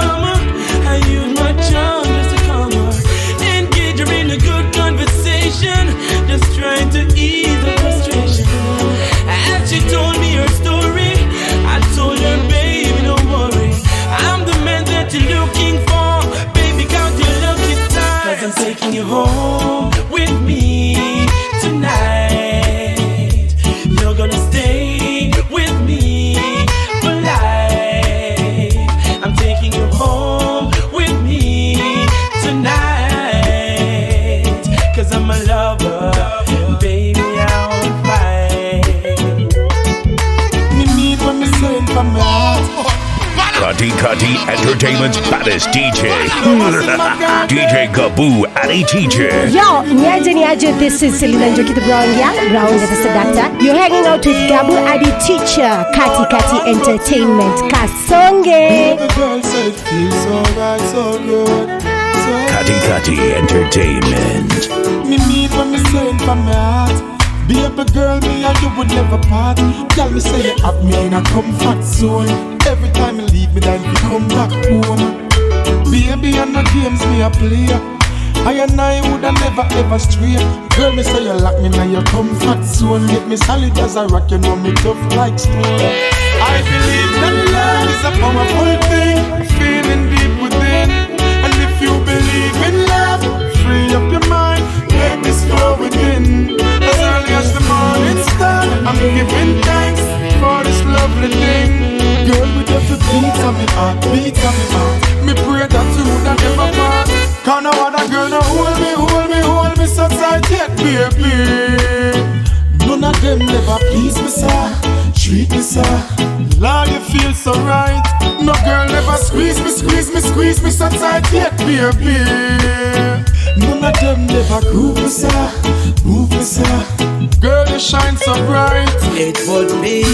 I used my charm just to calm her, engage her in a good conversation, just trying to ease her frustration. As she told me her story, I told her, baby, don't worry, I'm the man that you're looking for. Baby, count your lucky stars, 'cause I'm taking you home with me tonight. You're gonna stay with me for life. I'm taking you home with me tonight, 'cause I'm a lover, baby, I'll fight. Me need what me saying from my heart. Kati Entertainment's baddest DJ. DJ Gaboo Addy Teacher. Yo, niaje, this is Selena Njoki the Brown Girl, Brown the Seductor. You're hanging out with Gaboo Addy Teacher, Kati Entertainment, Kasonge. The girl said feels so right, so good. So Kati Entertainment. me need what me saying from my heart. Baby girl, me and you would never part. Tell me say you have me in a comfort zone. Every time you leave me, then you come back home. Baby, and no games me a play. I and I woulda never ever stray. Girl, me say you lock me in your comfort zone. Make me solid as a rock, you know me tough like stone. I believe that love is a powerful thing, feeling deep within. And if you believe in love, free up your mind, let this flow within. As early as the morning star, I'm giving thanks for this lovely thing. Girl, with every beat of me heart, me pray that you would never part. Cause no other girl no hold me so tight yet, baby. None of them never please me, sir. Treat me, sir. Lord, you feel so right. No girl never squeeze me so tight yet, baby. None of them never groove me, sir. Move me, sir. Girl, you shine so bright. It would be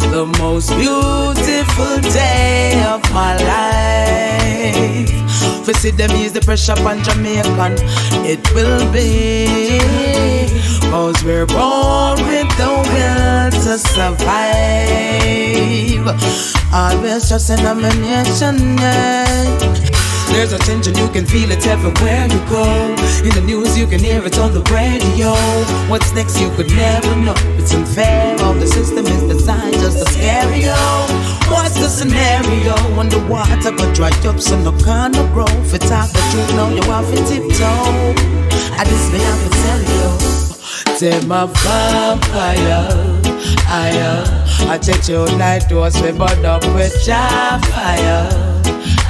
the most beautiful day of my life. For see them ease the pressure on Jamaican. It will be, 'cause we're born with the will to survive. Always trusting a nation, yeah. There's a tension, you can feel it everywhere you go. In the news, you can hear it on the radio. What's next, you could never know. It's unfair, all the system is designed just to scare you. What's the scenario? Underwater, but dry up, so no kind of grow. For talk the truth, now you have to tiptoe. I just may have to tell you. Take my vampire, I check your night doors, we burn up with your fire.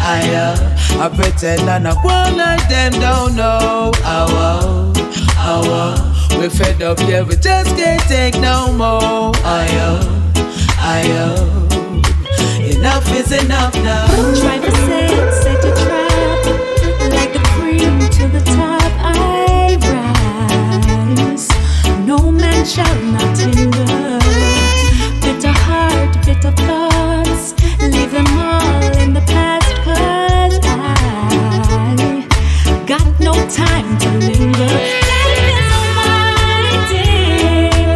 I pretend and I go like them don't know. We fed up, yeah, we just can't take no more. Enough is enough now. Try to set a trap, like the cream to the top I rise. No man shall not hinder. Bitter heart, bitter thoughts, leave them all in the past. 'Cause I got no time to linger. Life is a mighty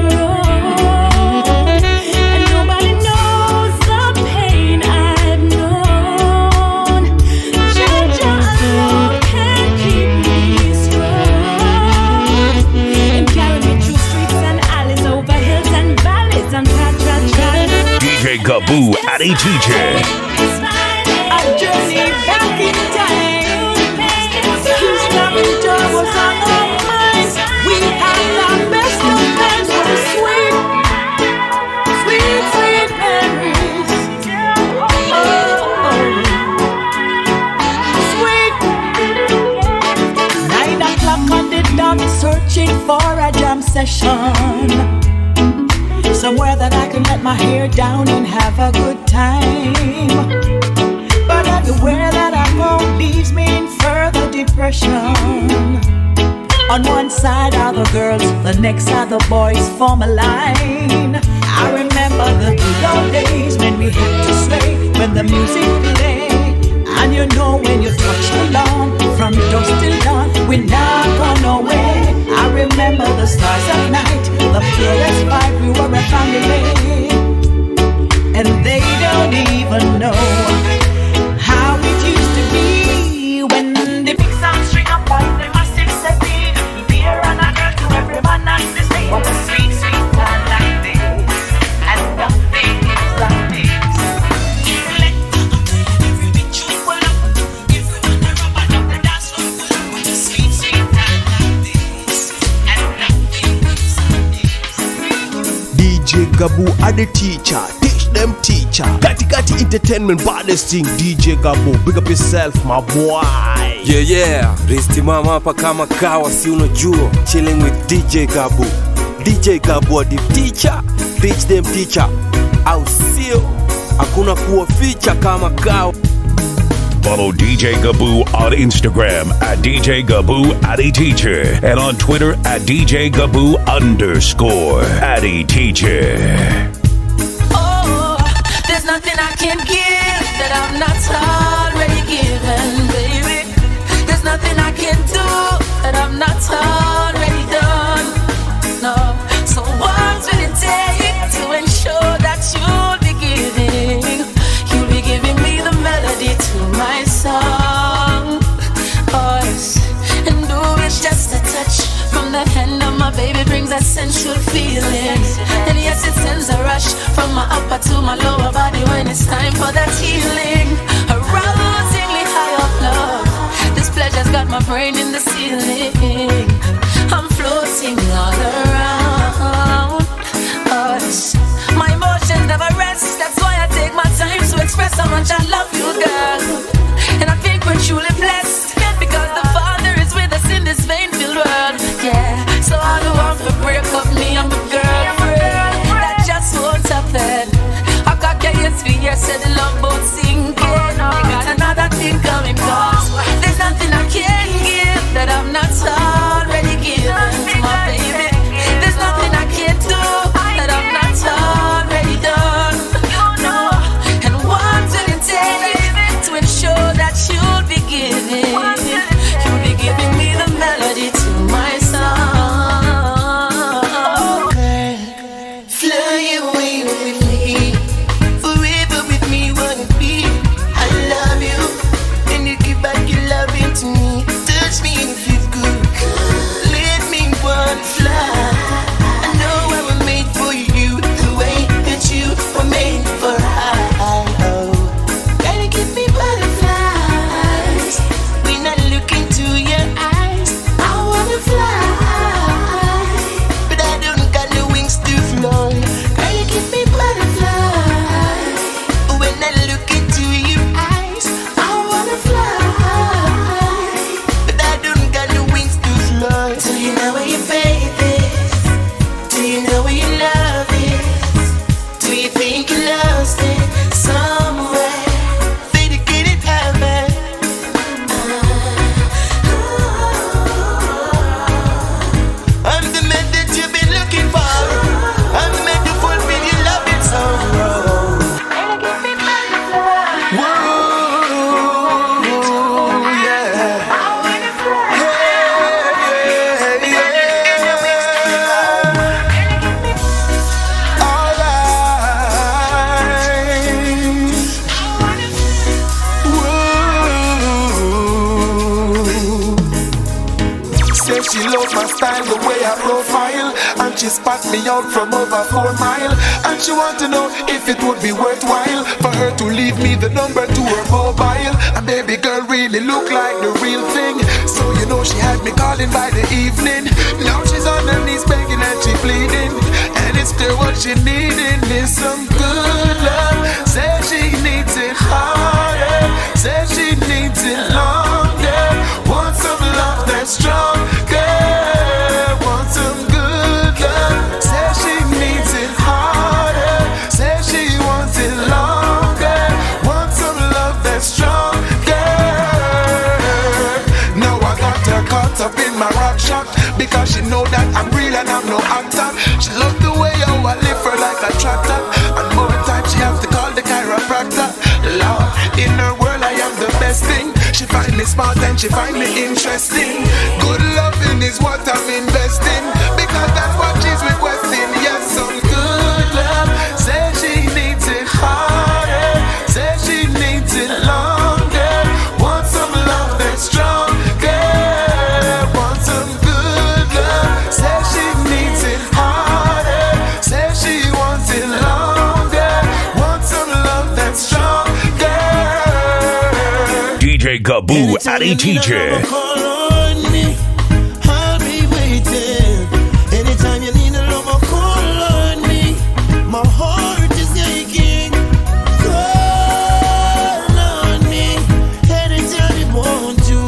road, and nobody knows the pain I've known. Jah alone can keep me strong. Gaboo Addy Teacher. A journey back in time. His love and joy was on our minds. We had our best of times were sweet, sweet, sweet memories. Sweet. 9 o'clock on the dot, searching for a jam session. Somewhere that I can let my hair down and have a good time. But everywhere that I go leaves me in further depression. On one side are the girls, the next are the boys, form a line. I remember the good old days when we had to sway when the music played. And you know when you touch the lawn, from dusk till dawn, we're not gone away. I remember the stars at night, the purest vibe, we were a family. And they don't even know how it used to be when the big sound string up on the massive setting. Beer and a girl to every man and the same. What a sweet, sweet time like this. And nothing is like this. DJ Gaboo Addy Teacher, teach them teacher. Kati entertainment, baddest thing. DJ Gaboo, big up yourself, my boy. Yeah, Risti mama hapa kama kawa, si unajua. Chilling with DJ Gaboo. DJ Gaboo Addy Teacher, teach them teacher. Au sio, hakuna kuwaficha kama kawa. Follow DJ Gaboo on Instagram at DJ Gaboo Addy Teacher and on Twitter at DJ Gaboo _Addy Teacher. Oh, there's nothing I can give that I'm not already given, baby. There's nothing I can do that I'm not already done. No, so what will it take to ensure that you'll be giving? You'll be giving me the melody to my song. Oh yes, and do it just a touch from the hand of my baby brings a sensual feeling. And yes, it sends a rush from my upper to my lower body when it's time for that healing. Arousingly high of love, this pleasure's got my brain in the ceiling. I'm floating all around. Oh yes, my emotions never rest. That's why I take my time to express how much I love you, girl. And I think we're truly blessed because the Father is with us in this vein-filled world. Yeah, so I don't want to break up me and my girlfriend. That just won't happen. I got chaos for years, said the love boat sinking. You got another thing coming, cause there's nothing I can give that I'm not already given to my baby. There's nothing I can do that I'm not already done. No, and what will it take to ensure that you'll be giving? You'll be giving me the melody to my song. Okay, fly away with me, forever with me, wanna be. I love you, and you give back your loving to me. Touch me if you could, let me wanna fly. I know I was made for you, the way that you were made for I. Gotta give me butterflies when I look into your eyes. I wanna fly, but I don't got no wings to fly. Gotta give me butterflies when I look into your eyes. I wanna fly, but I don't got no wings to fly. Do you know where your faith is? Do you know where your love is? Do you think you lost it somewhere? Dedicated heaven. I'm the man that you've been looking for. I'm the man to fulfill your loving sorrow. Say she loves my style, the way I profile, and and she spot me out from over 4 miles. And she want to know if it would be worthwhile for her to leave me the number to her mobile. And baby girl really look like the real thing, so you know she had me calling by the evening. Now she's on her knees begging and she pleading, and it's still what she needing is some good love. Say she needs it harder, say she needs it longer. Want some love that's stronger, want some good love. Say she needs it harder, say she wants it longer. Want some love that's stronger. Now I got her caught up in my rock shop, because she know that I'm real and I'm no actor. She love the way how I live her like a tractor, and more time she have to call the chiropractor. Lord, in her world I am the best thing. She find me smart and she find me interesting. Good loving is what I'm investing, because that's what she's requesting. Yes, some good love. Say she needs it harder, say she needs it longer. Want some love that's stronger, want some good love. Say she needs it harder, say she wants it longer. Want some love that's stronger. DJ Gaboo, Addy Teacher. I'll be waiting. Anytime you need a love, call on me. My heart is aching. Call on me. Anytime you want to.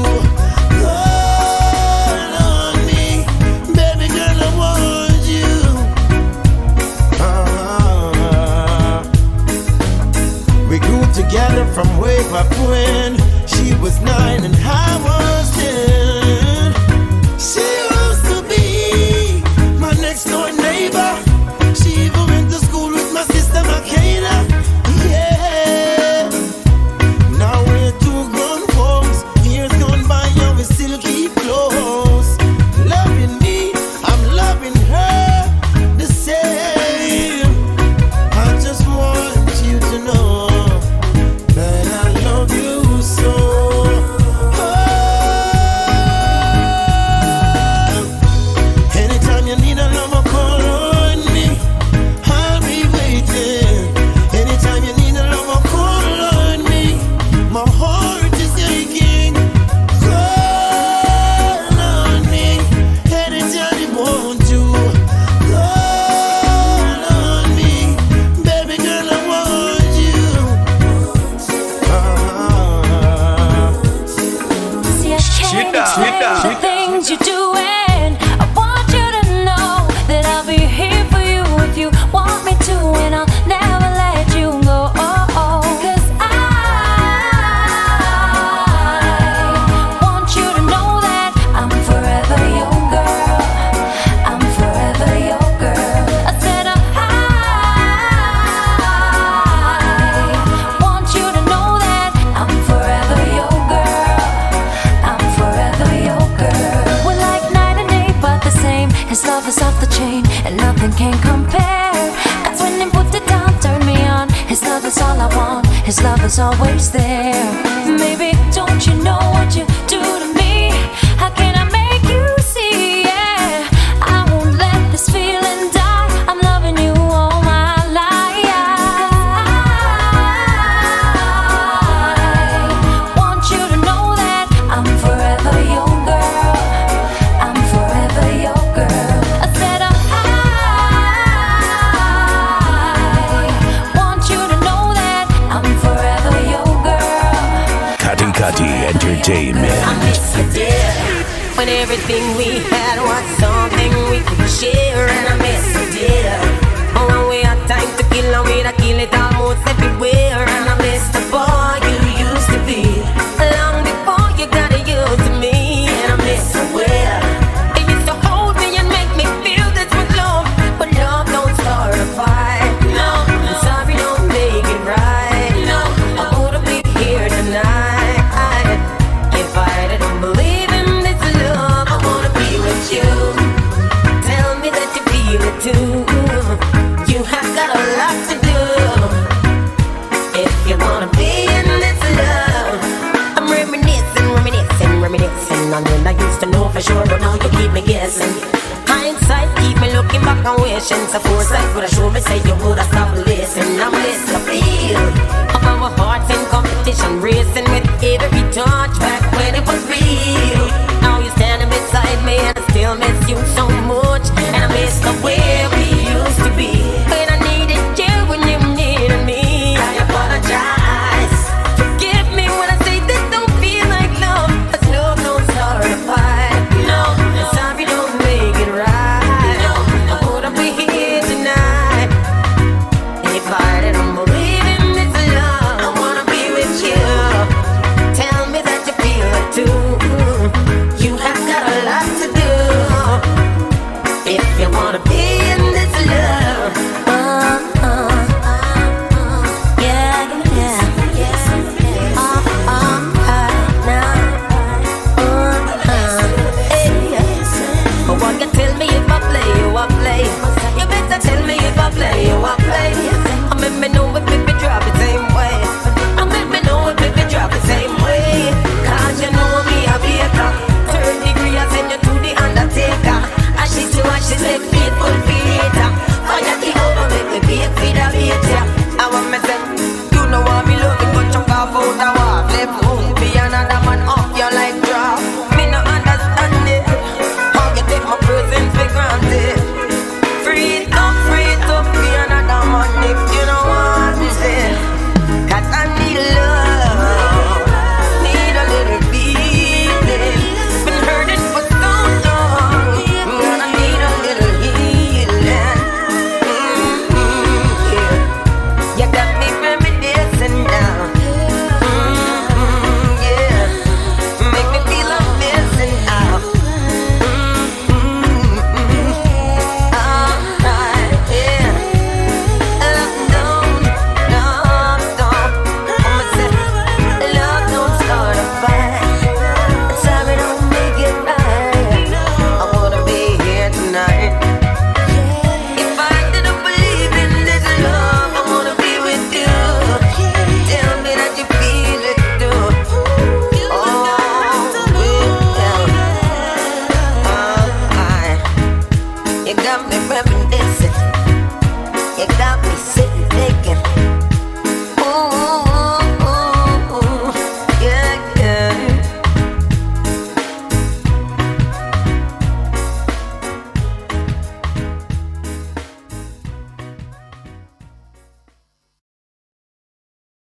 Call on me. Baby girl, I want you. We grew together from way back when. She was 9 and I was 10. She used to be my next door neighbor. She even went to school with my sister Makeda. Yeah. Now we're 2 grown folks. Years gone by and we still keep close. Loving me, I'm loving her the same. I just want you to know that I love you so. Anytime you need a lover, call on me. I'll be waiting. Anytime you need a lover, call on me. My heart is aching. Call on me. Anytime you want to. Call on me. Baby girl, I want you. See, I can't explain the things you do, and I want you to know that I'll be here for you if you want me to, and I'll never let you go. Cause I want you to know that I'm forever your girl. I'm forever your girl. I said I want you to know that I'm forever your girl. I'm forever your girl. We're like night and day, but the same. His love is off the chain, and nothing can compare. That's when he put it down, turn me on. His love is all I want. His love is always there. Maybe don't you know what you do to me? How can I make you see? Yeah, I won't let this feeling die. I'm loving you all my life. I want you to know that I'm forever your girl. I'm forever your girl. I said I want you to know that I'm forever your girl. Kati Kati Entertainment. I miss you, dear. When everything we had was something we could share, and I miss you, dear. Oh, when we had time to kill, and we'd kill it almost everywhere. And I miss the boy you used to be, long before you got used to me. And I miss the way you used to hold me and make me feel this was love, but love don't start a fight. No, I'm sorry, don't make it right. No, I wouldn't be here tonight if I didn't believe in this love. I wanna be with you. Tell me that you feel it too. You have got a lot to do if you wanna be in this love. I'm reminiscing on when I used to know for sure, but now you keep me guessing. Hindsight keep me looking back and wishing so foresight would have shown me say you would have stopped listening. I'm listening, feel of our hearts in competition, racing with every touch back when it was real. Now you're standing beside me and I still miss you so much, and I miss the way we used to be. When I needed you when you needed me, I apologize. Forgive me when I say this don't feel like love, 'cause love don't start a fight. No, I'm sorry, don't make it right. No, I wouldn't be here tonight if I didn't believe in this love. I wanna be with you. Tell me that you feel it too. You have got a lot to do if you wanna be in this love. But what you tell me if I play, you I play. You better tell me if I play, you I play. I make me know if we drop the same way. I make me know if we drop the same way. 'Cause you know me a baker. 3rd degree I send you to the undertaker. Ashes to ashes, make faithful theater. Fire the over, make me bake for the beat. I want me say, you know what me loving, but you can't fold the wall. Left home, be another man off you like drop. Me no understand it. How you take my presence for granted? Free it up, be another man if you know what I'm saying. 'Cause I need love, need a little feeling. Been hurting for so long, and I need a little healing. Yeah. You got me reminiscing now. Yeah. Make me feel I'm missing out. Alright, yeah. Love don't start a fight. Sorry, don't make it right. I wanna be here tonight. If I didn't believe in this love, I wanna be with you. Tell me that you feel it too. Oh, yeah. You got me reminiscing. You got